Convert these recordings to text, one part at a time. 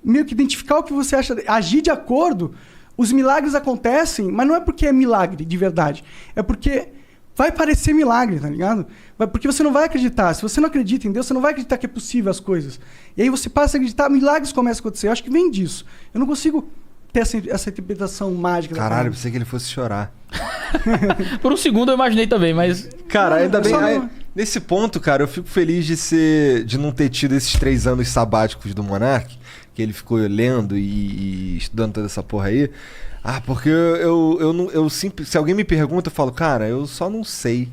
meio que identificar o que você acha, agir de acordo, os milagres acontecem, mas não é porque é milagre de verdade. É porque vai parecer milagre, tá ligado? Porque você não vai acreditar. Se você não acredita em Deus, você não vai acreditar que é possível as coisas. E aí você passa a acreditar, milagres começam a acontecer. Eu acho que vem disso. Eu não consigo ter essa interpretação mágica. Caralho, pensei que ele fosse chorar. Por um segundo eu imaginei também, mas... Cara, ainda bem... Nesse ponto, cara, eu fico feliz de não ter tido esses 3 anos sabáticos do Monark, que ele ficou lendo e estudando toda essa porra aí. Porque eu sempre... Se alguém me pergunta, eu falo, cara, eu só não sei.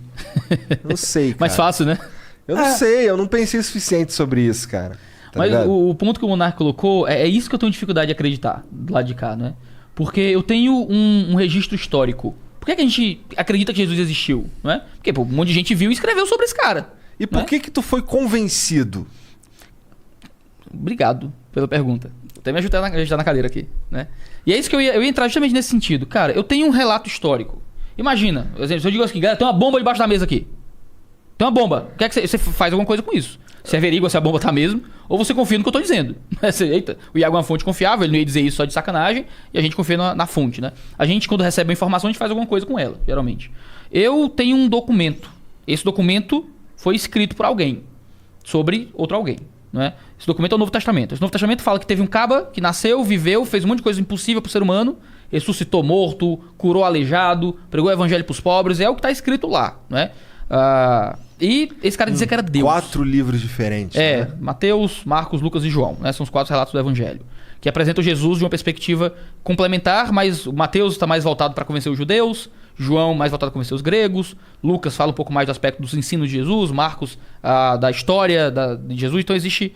Não sei, cara. Mais fácil, né? Eu não sei, eu não pensei o suficiente sobre isso, cara. Mas o ponto que o Monark colocou, é isso que eu tenho dificuldade de acreditar, do lado de cá, né? Porque eu tenho um registro histórico. Por que a gente acredita que Jesus existiu, não é? Porque um monte de gente viu e escreveu sobre esse cara. E por que tu foi convencido? Obrigado pela pergunta. Até me ajudar na cadeira aqui, né? E é isso que eu ia entrar justamente nesse sentido. Cara, eu tenho um relato histórico. Imagina, por exemplo, se eu digo assim, galera, tem uma bomba debaixo da mesa aqui. Tem uma bomba. O que é que você faz alguma coisa com isso? Você averigua se a bomba tá mesmo, ou você confia no que eu tô dizendo. Eita, o Iago é uma fonte confiável, ele não ia dizer isso só de sacanagem, e a gente confia na fonte, né? A gente, quando recebe uma informação, a gente faz alguma coisa com ela, geralmente. Eu tenho um documento. Esse documento foi escrito por alguém, sobre outro alguém, né? Esse documento é o Novo Testamento. Esse Novo Testamento fala que teve um caba que nasceu, viveu, fez um monte de coisa impossível pro ser humano, ressuscitou morto, curou aleijado, pregou o evangelho pros pobres, é o que tá escrito lá, né? E esse cara dizia que era Deus. 4 livros diferentes. É, né? Mateus, Marcos, Lucas e João, né? São os 4 relatos do Evangelho. Que apresentam Jesus de uma perspectiva complementar, mas o Mateus está mais voltado para convencer os judeus, João mais voltado para convencer os gregos, Lucas fala um pouco mais do aspecto dos ensinos de Jesus, Marcos da história de Jesus. Então existe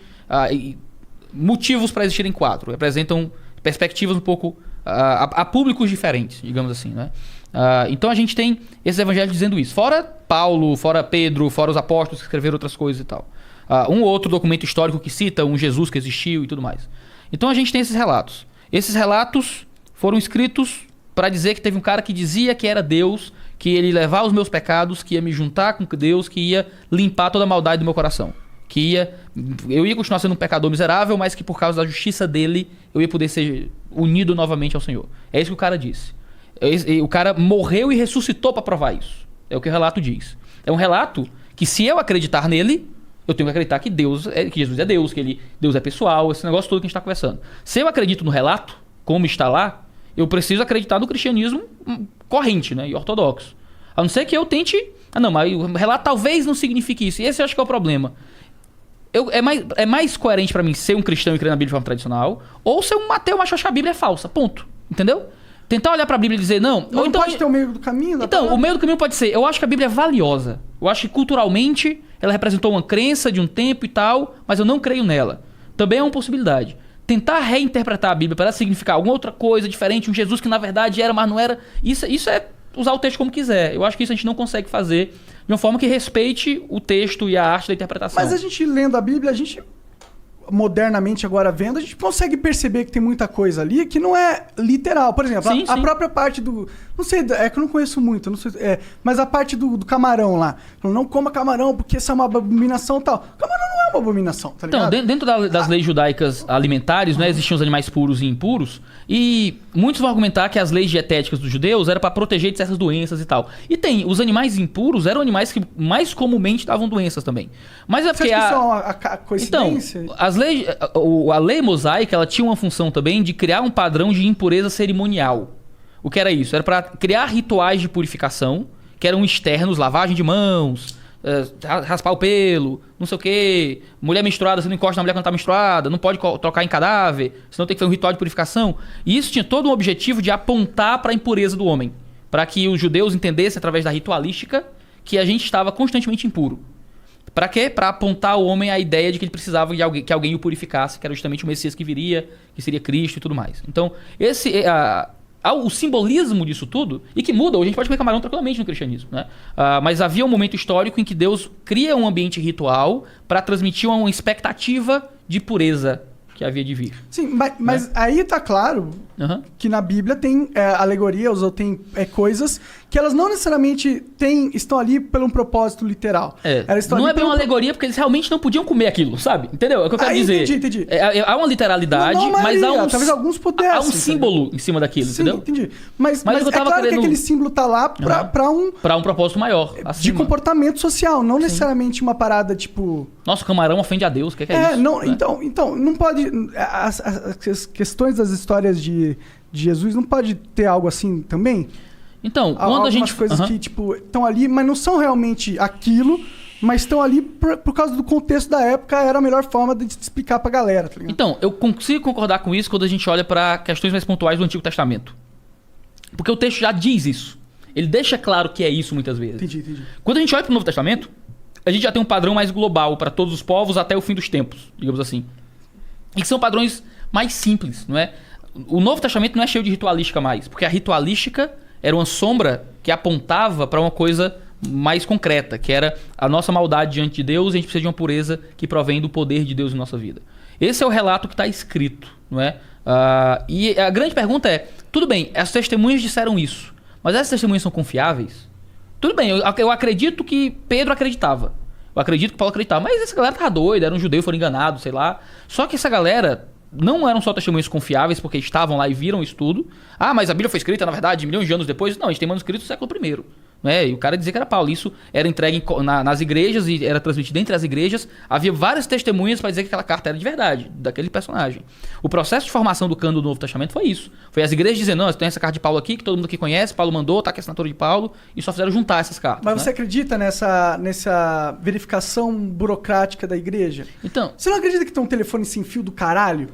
motivos para existirem 4. Representam perspectivas um pouco a públicos diferentes, digamos assim, né? Então a gente tem esses evangelhos dizendo isso. Fora Paulo, fora Pedro, fora os apóstolos que escreveram outras coisas e tal. Um outro documento histórico que cita um Jesus que existiu e tudo mais. Então a gente tem esses relatos. Esses relatos foram escritos para dizer que teve um cara que dizia que era Deus, que ele ia levar os meus pecados, que ia me juntar com Deus, que ia limpar toda a maldade do meu coração. Eu ia continuar sendo um pecador miserável, mas que por causa da justiça dele, eu ia poder ser unido novamente ao Senhor. É isso que o cara disse. O cara morreu e ressuscitou para provar isso. É o que o relato diz. É um relato que, se eu acreditar nele, eu tenho que acreditar que que Jesus é Deus, que Deus é pessoal, esse negócio todo que a gente está conversando. Se eu acredito no relato, como está lá, eu preciso acreditar no cristianismo corrente, né, e ortodoxo. A não ser que eu tente... não, mas o relato talvez não signifique isso. E esse eu acho que é o problema. É mais coerente para mim ser um cristão e crer na Bíblia de forma tradicional, ou ser um ateu, mas achar a Bíblia é falsa. Ponto. Entendeu? Tentar olhar pra Bíblia e dizer, não... Ou então pode ter o meio do caminho? Então, o meio do caminho pode ser... Eu acho que a Bíblia é valiosa. Eu acho que culturalmente ela representou uma crença de um tempo e tal, mas eu não creio nela. Também é uma possibilidade. Tentar reinterpretar a Bíblia para significar alguma outra coisa diferente, um Jesus que na verdade era, mas não era... Isso é usar o texto como quiser. Eu acho que isso a gente não consegue fazer de uma forma que respeite o texto e a arte da interpretação. Mas a gente lendo a Bíblia, a gente... modernamente agora vendo, a gente consegue perceber que tem muita coisa ali que não é literal. Por exemplo, sim. A própria parte do... Não sei, é que eu não conheço muito, não sei, mas a parte do camarão lá. Não coma camarão porque isso é uma abominação e tal. Camarão não é uma abominação, tá ligado? Então, dentro das leis judaicas alimentares, né, existiam os animais puros e impuros, e muitos vão argumentar que as leis dietéticas dos judeus eram para proteger de certas doenças e tal. E os animais impuros eram animais que mais comumente davam doenças também. Mas é porque você acha que isso é uma coincidência? Então, a lei mosaica, ela tinha uma função também de criar um padrão de impureza cerimonial. O que era isso? Era para criar rituais de purificação, que eram externos, lavagem de mãos, raspar o pelo, não sei o quê. Mulher menstruada, você não encosta na mulher quando está menstruada, não pode tocar em cadáver, senão tem que fazer um ritual de purificação. E isso tinha todo um objetivo de apontar para a impureza do homem, para que os judeus entendessem, através da ritualística, que a gente estava constantemente impuro. Para quê? Para apontar ao homem a ideia de que ele precisava de que alguém o purificasse, que era justamente o Messias que viria, que seria Cristo e tudo mais. Então, o simbolismo disso tudo, e que muda, hoje a gente pode comer camarão tranquilamente no cristianismo, né? Mas havia um momento histórico em que Deus cria um ambiente ritual para transmitir uma expectativa de pureza que havia de vir. Sim, mas aí tá claro que na Bíblia tem alegorias ou tem coisas que elas não necessariamente estão ali por um propósito literal. Não é bem uma alegoria porque eles realmente não podiam comer aquilo, sabe? Entendeu? É o que eu quero dizer. Entendi. Há uma literalidade, não, mas talvez alguns pudessem. Há um símbolo em cima daquilo, sim, entendeu? Entendi. Mas eu tava claro que aquele símbolo tá lá pra um propósito maior. de acima. comportamento social, não necessariamente uma parada tipo... Nossa, o camarão ofende a Deus, o que é isso? Não, né? então, não pode... As questões das histórias de Jesus não pode ter algo assim também? Então, quando a gente... coisas que, tipo, estão ali, mas não são realmente aquilo, mas estão ali por causa do contexto da época, era a melhor forma de explicar pra galera, tá ligado? Então, eu consigo concordar com isso quando a gente olha pra questões mais pontuais do Antigo Testamento. Porque o texto já diz isso. Ele deixa claro que é isso muitas vezes. Entendi. Quando a gente olha pro Novo Testamento, a gente já tem um padrão mais global para todos os povos até o fim dos tempos, digamos assim. E que são padrões mais simples, não é? O Novo Testamento não é cheio de ritualística mais, porque a ritualística era uma sombra que apontava para uma coisa mais concreta, que era a nossa maldade diante de Deus, e a gente precisa de uma pureza que provém do poder de Deus em nossa vida. Esse é o relato que está escrito, não é? E a grande pergunta é, tudo bem, as testemunhas disseram isso, mas essas testemunhas são confiáveis? Tudo bem, eu acredito que Pedro acreditava. Eu acredito que Paulo acreditava. Mas essa galera tava doida, era um judeu, foram enganados, sei lá. Só que essa galera não eram só testemunhos confiáveis porque estavam lá e viram isso tudo. Mas a Bíblia foi escrita, na verdade, milhões de anos depois. Não, a gente tem manuscritos do século I. Né? E o cara dizia que era Paulo. Isso era entregue nas igrejas e era transmitido entre as igrejas. Havia várias testemunhas para dizer que aquela carta era de verdade, daquele personagem. O processo de formação do cânon do Novo Testamento foi isso. Foi as igrejas dizendo, não, tem essa carta de Paulo aqui, que todo mundo aqui conhece, Paulo mandou, tá aqui a assinatura de Paulo, e só fizeram juntar essas cartas. Mas você acredita nessa verificação burocrática da igreja? Então, você não acredita que tem um telefone sem fio do caralho?